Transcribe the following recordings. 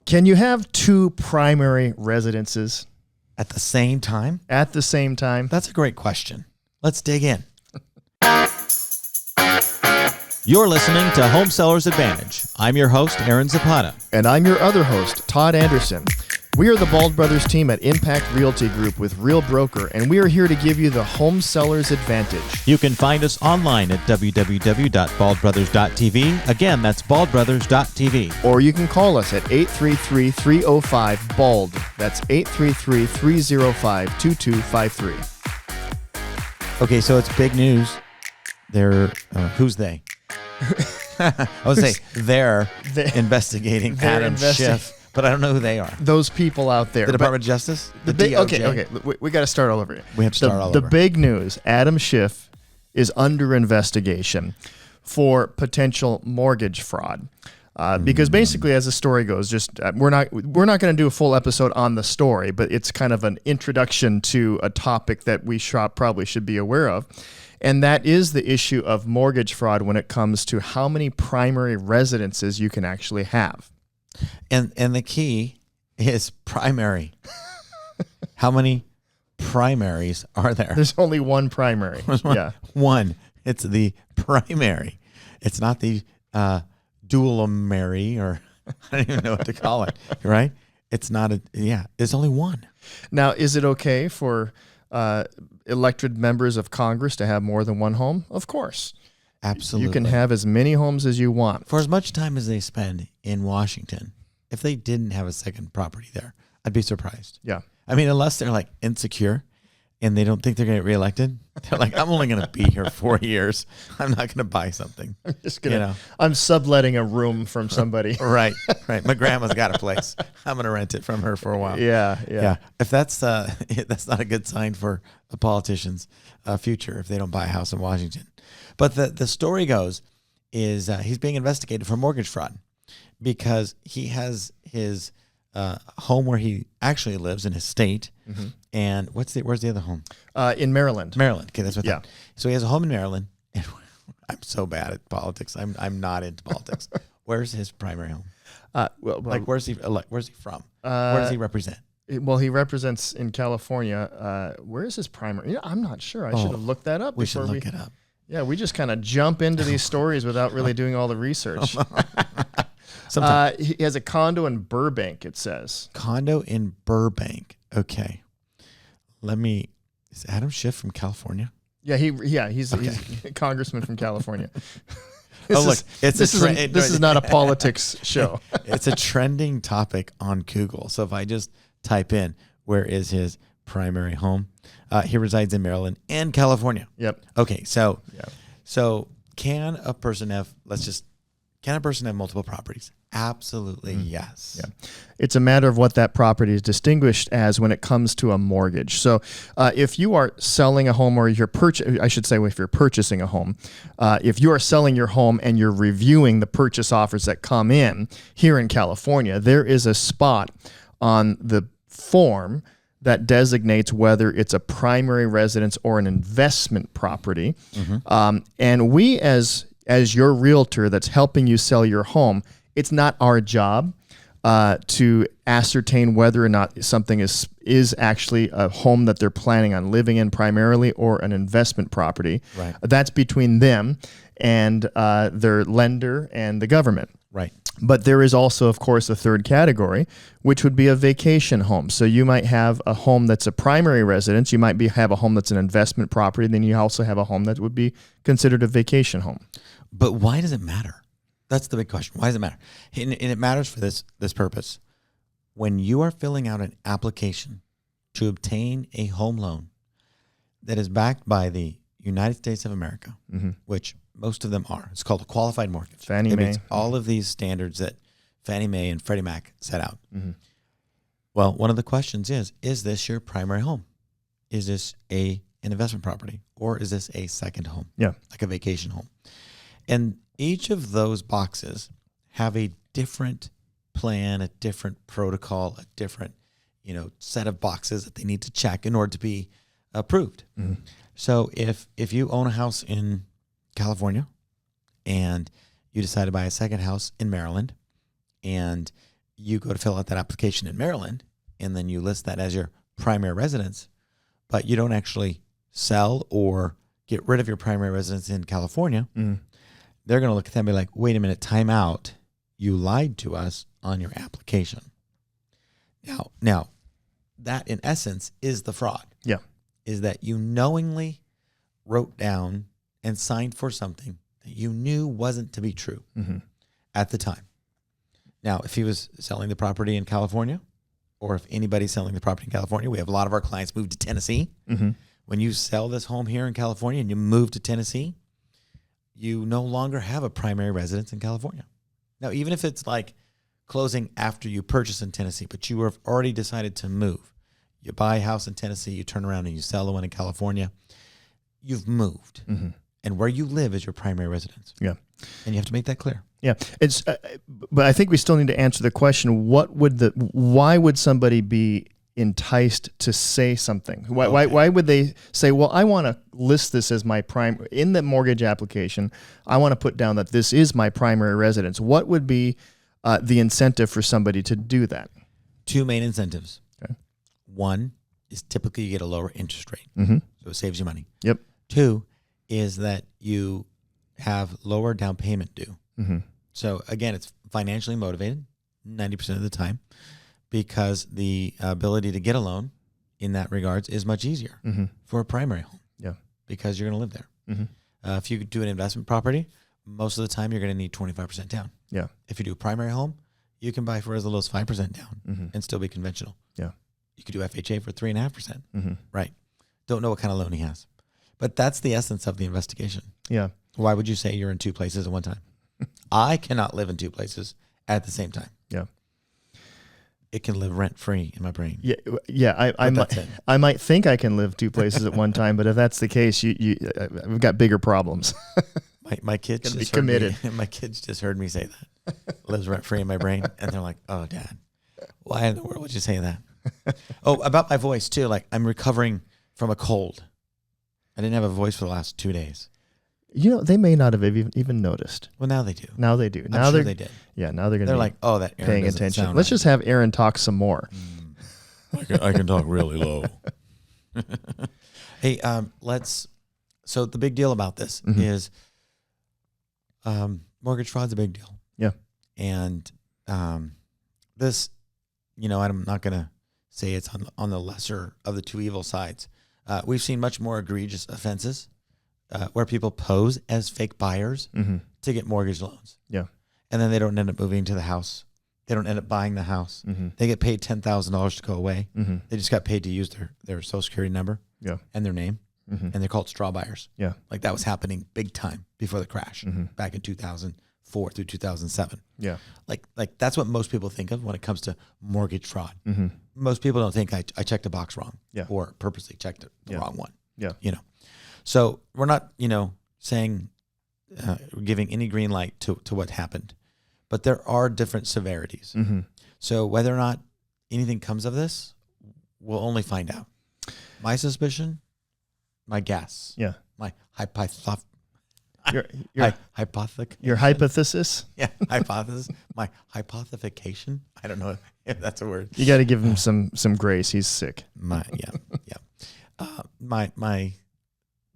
Can you have two primary residences At the same time? at the same time? That's a great question. Let's dig in. You're listening to Home Sellers Advantage. I'm your host, Aaron Zapata. And I'm your other host, Todd Anderson. We are the Bald Brothers team at Impact Realty Group with Real Broker, and we are here to give you the home seller's advantage. You can find us online at www.baldbrothers.tv. Again, that's baldbrothers.tv. Or you can call us at 833-305-BALD. That's 833-305-2253. Okay, so it's big news. Who's they? I would say they're investigating Adam Schiff, but I don't know who they are. Those people out there. The Department of Justice? The DOJ. DOJ? Okay. We got to start all over. We have to start all over. The big news, Adam Schiff is under investigation for potential mortgage fraud. Because basically, as the story goes, we're not going to do a full episode on the story, but it's kind of an introduction to a topic that we probably should be aware of. And that is the issue of mortgage fraud when it comes to how many primary residences you can actually have. And the key is primary. How many primaries are there? There's only one primary. Yeah. One. It's the primary. It's not the dualimary, or I don't even know what to call it, right? It's not there's only one. Now, is it okay for elected members of Congress to have more than one home? Of course. Absolutely. You can have as many homes as you want. For as much time as they spend in Washington, if they didn't have a second property there, I'd be surprised. Yeah. I mean, unless they're like insecure and they don't think they're going to get reelected, they're like, I'm only going to be here 4 years. I'm not going to buy something. I'm just going to, I'm subletting a room from somebody. Right. My grandma's got a place. I'm going to rent it from her for a while. Yeah. If that's not a good sign for a politician's future if they don't buy a house in Washington. But the story goes is he's being investigated for mortgage fraud because he has his home where he actually lives in his state. Mm-hmm. And where's the other home? In Maryland. Maryland. Okay, that's what. Yeah. So he has a home in Maryland. And I'm so bad at politics. I'm not into politics. Where's his primary home? Where's he from? Where does he represent? Well, he represents in California. Where is his primary? I'm not sure. I should have looked that up. We should look it up. Yeah, we just kind of jump into these stories without really doing all the research. He has a condo in Burbank, it says. Condo in Burbank. Okay. Is Adam Schiff from California? Yeah, he's a congressman from California. This is not a politics show. It's a trending topic on Google. So if I just type in, where is his primary home? He resides in Maryland and California. Yep. Okay, so can a person have multiple properties? Absolutely, yes. Yeah. It's a matter of what that property is distinguished as when it comes to a mortgage. So if you are selling a home or if you're purchasing a home, if you are selling your home and you're reviewing the purchase offers that come in here in California, there is a spot on the form that designates whether it's a primary residence or an investment property. Mm-hmm. And we, as your realtor that's helping you sell your home, it's not our job to ascertain whether or not something is actually a home that they're planning on living in primarily or an investment property. Right. That's between them and their lender and the government. Right. But there is also, of course, a third category, which would be a vacation home. So you might have a home that's a primary residence. You might have a home that's an investment property. And then you also have a home that would be considered a vacation home. But why does it matter? That's the big question. Why does it matter? And it matters for this purpose. When you are filling out an application to obtain a home loan that is backed by the United States of America, mm-hmm. which most of them are. It's called a qualified mortgage. Fannie Mae. Meets all of these standards that Fannie Mae and Freddie Mac set out. Mm-hmm. Well, one of the questions is this your primary home? Is this an investment property? Or is this a second home? Yeah. Like a vacation home? And each of those boxes have a different plan, a different protocol, a different, set of boxes that they need to check in order to be approved. Mm-hmm. So if you own a house in California and you decide to buy a second house in Maryland and you go to fill out that application in Maryland, and then you list that as your primary residence, but you don't actually sell or get rid of your primary residence in California, they're going to look at that and be like, wait a minute, time out. You lied to us on your application. Now, that in essence is the fraud. Yeah. Is that you knowingly wrote down and signed for something that you knew wasn't to be true at the time. Now, if he was selling the property in California, or if anybody's selling the property in California, we have a lot of our clients move to Tennessee. When you sell this home here in California and you move to Tennessee, you no longer have a primary residence in California. Now, even if it's like closing after you purchase in Tennessee, but you have already decided to move, you buy a house in Tennessee, you turn around and you sell the one in California, you've moved. And where you live is your primary residence. Yeah. And you have to make that clear. Yeah. It's, but I think we still need to answer the question, why would somebody be enticed to say something? Why would they say, well, I want to list this as my in the mortgage application, I want to put down that this is my primary residence. What would be the incentive for somebody to do that? Two main incentives. Okay. One is typically you get a lower interest rate. So it saves you money. Yep. Two is that you have lower down payment due. So again, it's financially motivated 90% of the time, because the ability to get a loan in that regards is much easier for a primary home. Yeah. Because you're going to live there. If you do an investment property, most of the time you're going to need 25% down. Yeah. If you do a primary home, you can buy for as little as 5% down and still be conventional. Yeah. You could do FHA for 3.5%. Right. Don't know what kind of loan he has. But that's the essence of the investigation. Yeah. Why would you say you're in two places at one time? I cannot live in two places at the same time. Yeah. It can live rent-free in my brain. Yeah. I might think I can live two places at one time, but if that's the case, we've got bigger problems. My kids just committed. My kids just heard me say that. Lives rent-free in my brain, and they're like, "Oh, Dad, why in the world would you say that?" Oh, about my voice too. Like, I'm recovering from a cold. I didn't have a voice for the last 2 days. They may not have even noticed. Well, now they do. Now they do. I'm sure they did. Yeah, now they're going to be like, oh, that Aaron paying attention. Let's just have Aaron talk some more. I can talk really low. Hey, so the big deal about this is mortgage fraud's a big deal. Yeah. And this, I'm not going to say it's on the lesser of the two evil sides. We've seen much more egregious offenses where people pose as fake buyers to get mortgage loans. Yeah. And then they don't end up moving to the house. They don't end up buying the house. They get paid $10,000 to go away. They just got paid to use their social security number and their name. And they're called straw buyers. Yeah. Like that was happening big time before the crash back in 2004 through 2007. Yeah. Like that's what most people think of when it comes to mortgage fraud. Most people don't think I checked a box wrong or purposely checked the wrong one. Yeah. So we're not, saying, giving any green light to what happened, but there are different severities. So whether or not anything comes of this, we'll only find out. My suspicion, my guess, my hypothesis. Your hypothesis? Yeah, hypothesis. My hypothetification. I don't know if that's a word. You got to give him some grace. He's sick. My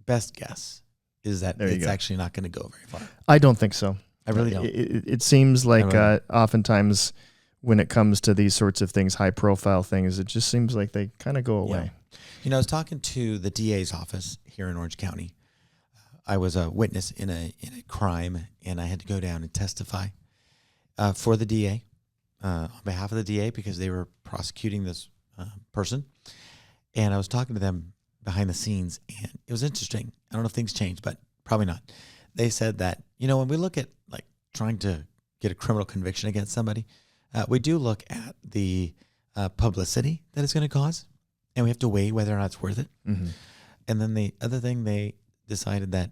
best guess is that it's actually not going to go very far. I don't think so. I really don't. It seems like oftentimes when it comes to these sorts of things, high profile things, it just seems like they kind of go away. I was talking to the DA's office here in Orange County. I was a witness in a crime, and I had to go down and testify for the DA, on behalf of the DA, because they were prosecuting this person. And I was talking to them behind the scenes, and it was interesting. I don't know if things changed, but probably not. They said that, when we look at like trying to get a criminal conviction against somebody, we do look at the publicity that it's going to cause, and we have to weigh whether or not it's worth it. And then the other thing, they decided that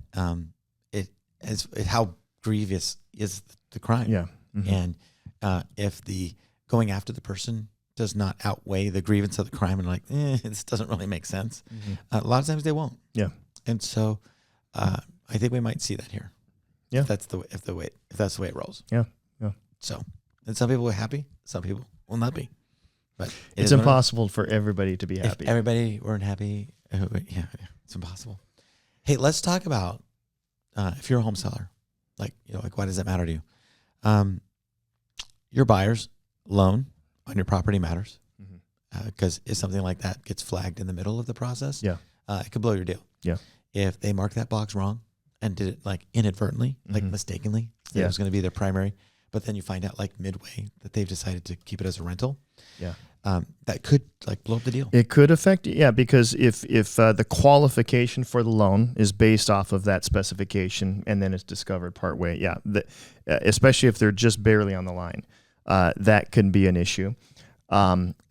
how grievous is the crime. Yeah. And if the going after the person does not outweigh the grievance of the crime, and like, this doesn't really make sense. A lot of times they won't. Yeah. And so I think we might see that here. Yeah. If that's the way it rolls. Yeah. Yeah. So, and some people are happy, Some people will not be. But it's impossible for everybody to be happy. If everybody weren't happy, yeah, it's impossible. Hey, let's talk about if you're a home seller, like why does that matter to you? Your buyer's loan on your property matters because if something like that gets flagged in the middle of the process, it could blow your deal. Yeah. If they mark that box wrong and did it like inadvertently, like mistakenly, that it was going to be their primary, but then you find out like midway that they've decided to keep it as a rental. Yeah. That could like blow up the deal. It could affect, because if the qualification for the loan is based off of that specification and then it's discovered partway, especially if they're just barely on the line, that can be an issue.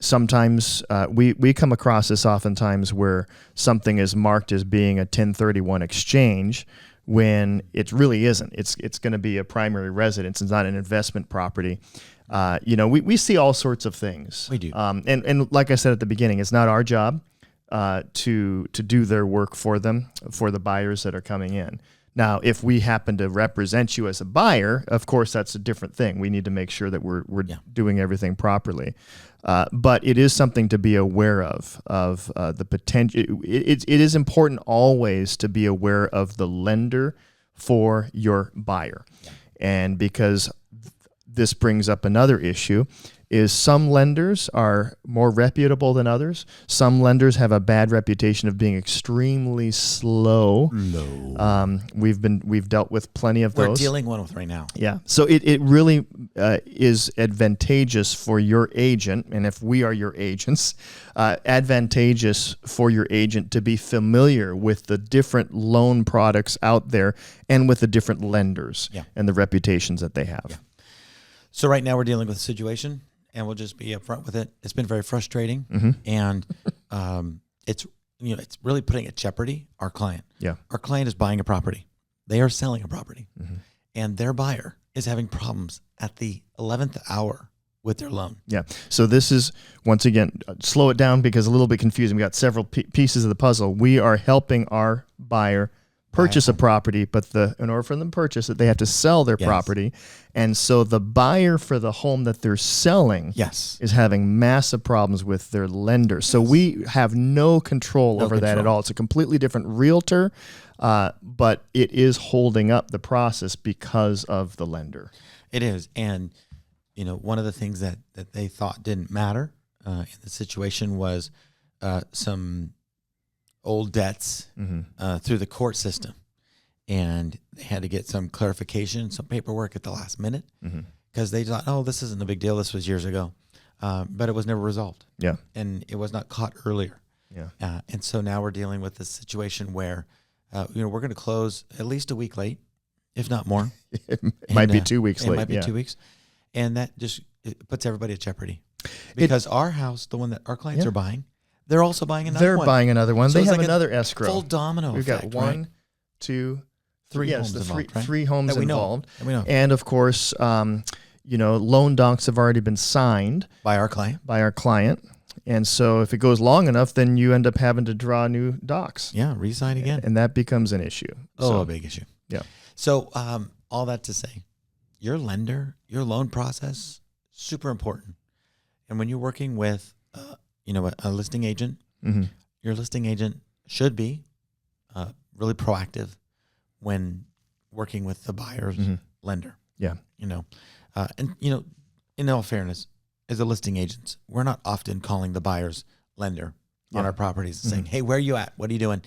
Sometimes we come across this oftentimes where something is marked as being a 1031 exchange when it really isn't. It's going to be a primary residence. It's not an investment property. We see all sorts of things. We do. And like I said at the beginning, it's not our job to do their work for them, for the buyers that are coming in. Now, if we happen to represent you as a buyer, of course, that's a different thing. We need to make sure that we're doing everything properly. But it is something to be aware of the potential. It is important always to be aware of the lender for your buyer. Yeah. And because this brings up another issue, is some lenders are more reputable than others. Some lenders have a bad reputation of being extremely slow. No. We've dealt with plenty of those. We're dealing one with right now. Yeah. So it really is advantageous for your agent, and if we are your agents, advantageous for your agent to be familiar with the different loan products out there and with the different lenders and the reputations that they have. Yeah. So right now we're dealing with a situation, and we'll just be upfront with it. It's been very frustrating, and it's really putting at jeopardy our client. Yeah, our client is buying a property; they are selling a property, and their buyer is having problems at the 11th hour with their loan. Yeah. So this is, once again, slow it down because a little bit confusing. We got several pieces of the puzzle. We are helping our buyer purchase a property, but in order for them to purchase it, they have to sell their property. And so the buyer for the home that they're selling is having massive problems with their lender. So we have no control over that at all. It's a completely different realtor, but it is holding up the process because of the lender. It is. And, one of the things that they thought didn't matter in the situation was some old debts through the court system, and they had to get some clarification, some paperwork at the last minute because they thought, oh, this isn't a big deal. This was years ago, but it was never resolved. Yeah, and it was not caught earlier. Yeah, and so now we're dealing with this situation where we're going to close at least a week late, if not more. It might be 2 weeks late. It might be 2 weeks, and that just puts everybody at jeopardy because our house, the one that our clients are buying, they're also buying another one. They're buying another one. So they have like another escrow. Full domino We've effect. We've got one, two, three. Yes, the three homes that involved. That we know. And of course, loan docs have already been signed by our client. And so if it goes long enough, then you end up having to draw new docs. Yeah, re-sign again. And that becomes an issue. A big issue. Yeah. So all that to say, your lender, your loan process, super important. And when you're working with, a listing agent, your listing agent should be really proactive when working with the buyer's lender. Yeah. In all fairness, as a listing agent, we're not often calling the buyer's lender on our properties and saying, hey, where are you at? What are you doing?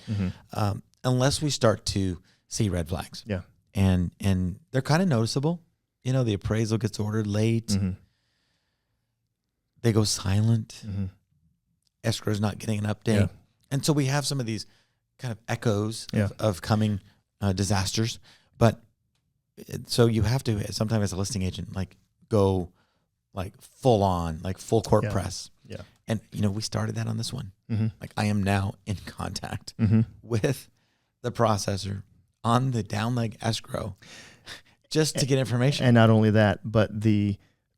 Unless we start to see red flags. Yeah. And they're kind of noticeable. The appraisal gets ordered late. They go silent. Escrow's not getting an update. Yeah. And so we have some of these kind of echoes of coming disasters. But so you have to, sometimes as a listing agent, go full on, full court press. Yeah. And, we started that on this one. I am now in contact with the processor on the down leg escrow just to get information. And not only that, but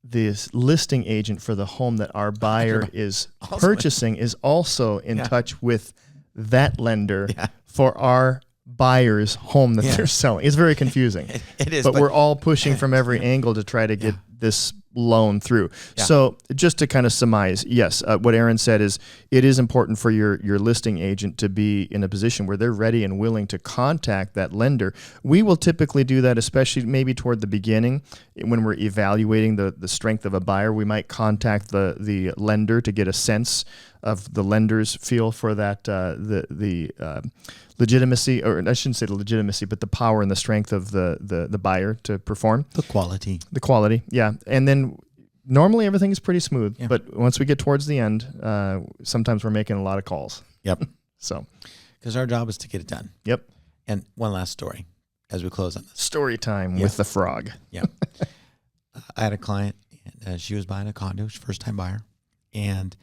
this listing agent for the home that our buyer is purchasing is also in touch with that lender for our buyer's home that they're selling. It's very confusing. It is. But we're all pushing from every angle to try to get this loan through. Yeah. So just to kind of surmise, yes, what Aaron said is it is important for your listing agent to be in a position where they're ready and willing to contact that lender. We will typically do that, especially maybe toward the beginning when we're evaluating the strength of a buyer. We might contact the lender to get a sense of the lender's feel for that, the legitimacy, or I shouldn't say the legitimacy, but the power and the strength of the buyer to perform. The quality, yeah. And then normally everything is pretty smooth, yeah. but once we get towards the end, sometimes we're making a lot of calls. Yep. So, because our job is to get it done. Yep. And one last story as we close on this. Story time with the frog. Yeah. I had a client, and she was buying a condo, she first time buyer, and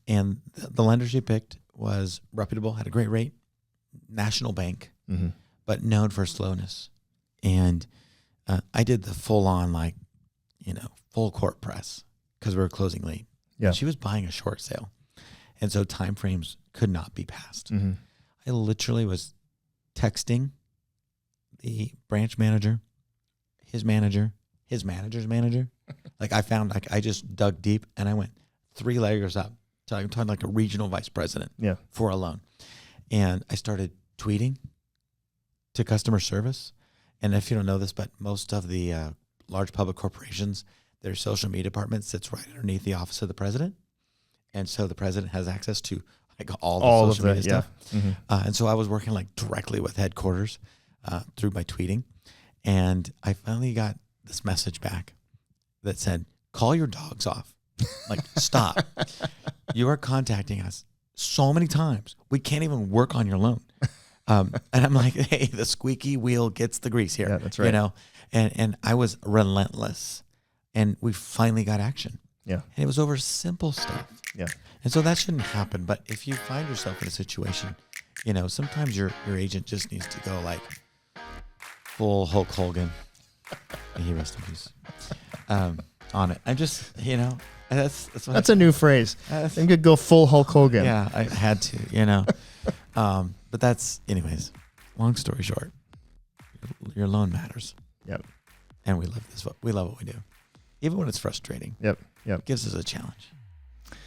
the lender she picked was reputable, had a great rate, national bank, but known for slowness. And I did the full on, full court press because we were closing late. Yeah. She was buying a short sale. And so time frames could not be passed. I literally was texting the branch manager, his manager, his manager's manager. I just dug deep and I went 3 layers up. So I'm talking like a regional vice president for a loan. And I started tweeting to customer service. And if you don't know this, but most of the large public corporations, their social media department sits right underneath the office of the president. And so the president has access to all the social media stuff. And so I was working directly with headquarters through my tweeting. And I finally got this message back that said, call your dogs off. Stop. You are contacting us so many times. We can't even work on your loan. And I'm like, hey, the squeaky wheel gets the grease here. Yeah, that's right. And I was relentless. And we finally got action. Yeah. And it was over simple stuff. Yeah. And so that shouldn't happen. But if you find yourself in a situation, sometimes your agent just needs to go full Hulk Hogan. May he rest in peace. On it. I'm just, that's a new phrase. I could go full Hulk Hogan. Yeah, I had to, but that's, anyways, long story short, your loan matters. Yep. And we love this. We love what we do. Even when it's frustrating. Yep. It gives us a challenge.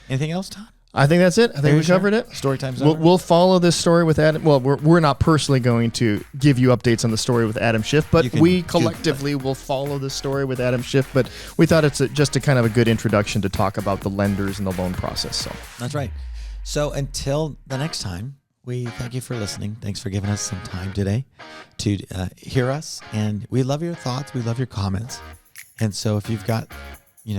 Anything else, Todd? I think that's it. I think we covered it. Story time's over. over. We'll follow this story with Adam. Well, we're not personally going to give you updates on the story with Adam Schiff, but we collectively will follow the story with Adam Schiff. But we thought it's just a kind of a good introduction to talk about the lenders and the loan process. So that's right. So until the next time, we thank you for listening. Thanks for giving us some time today to hear us. And we love your thoughts. We love your comments. And so if you've got,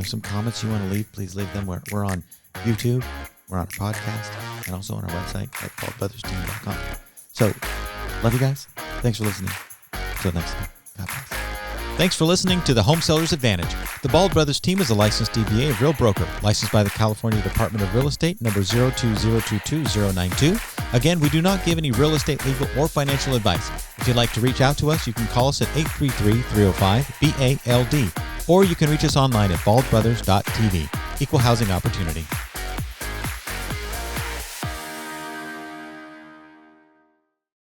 some comments you want to leave, please leave them. We're on YouTube. We're on our podcast and also on our website at baldbrothersteam.com. So, love you guys. Thanks for listening. Until next time, God bless. Thanks for listening to the Home Seller's Advantage. The Bald Brothers Team is a licensed DBA of Real Broker, licensed by the California Department of Real Estate, number 02022-092. Again, we do not give any real estate, legal, or financial advice. If you'd like to reach out to us, you can call us at 833-305-BALD, or you can reach us online at baldbrothers.tv. Equal housing opportunity.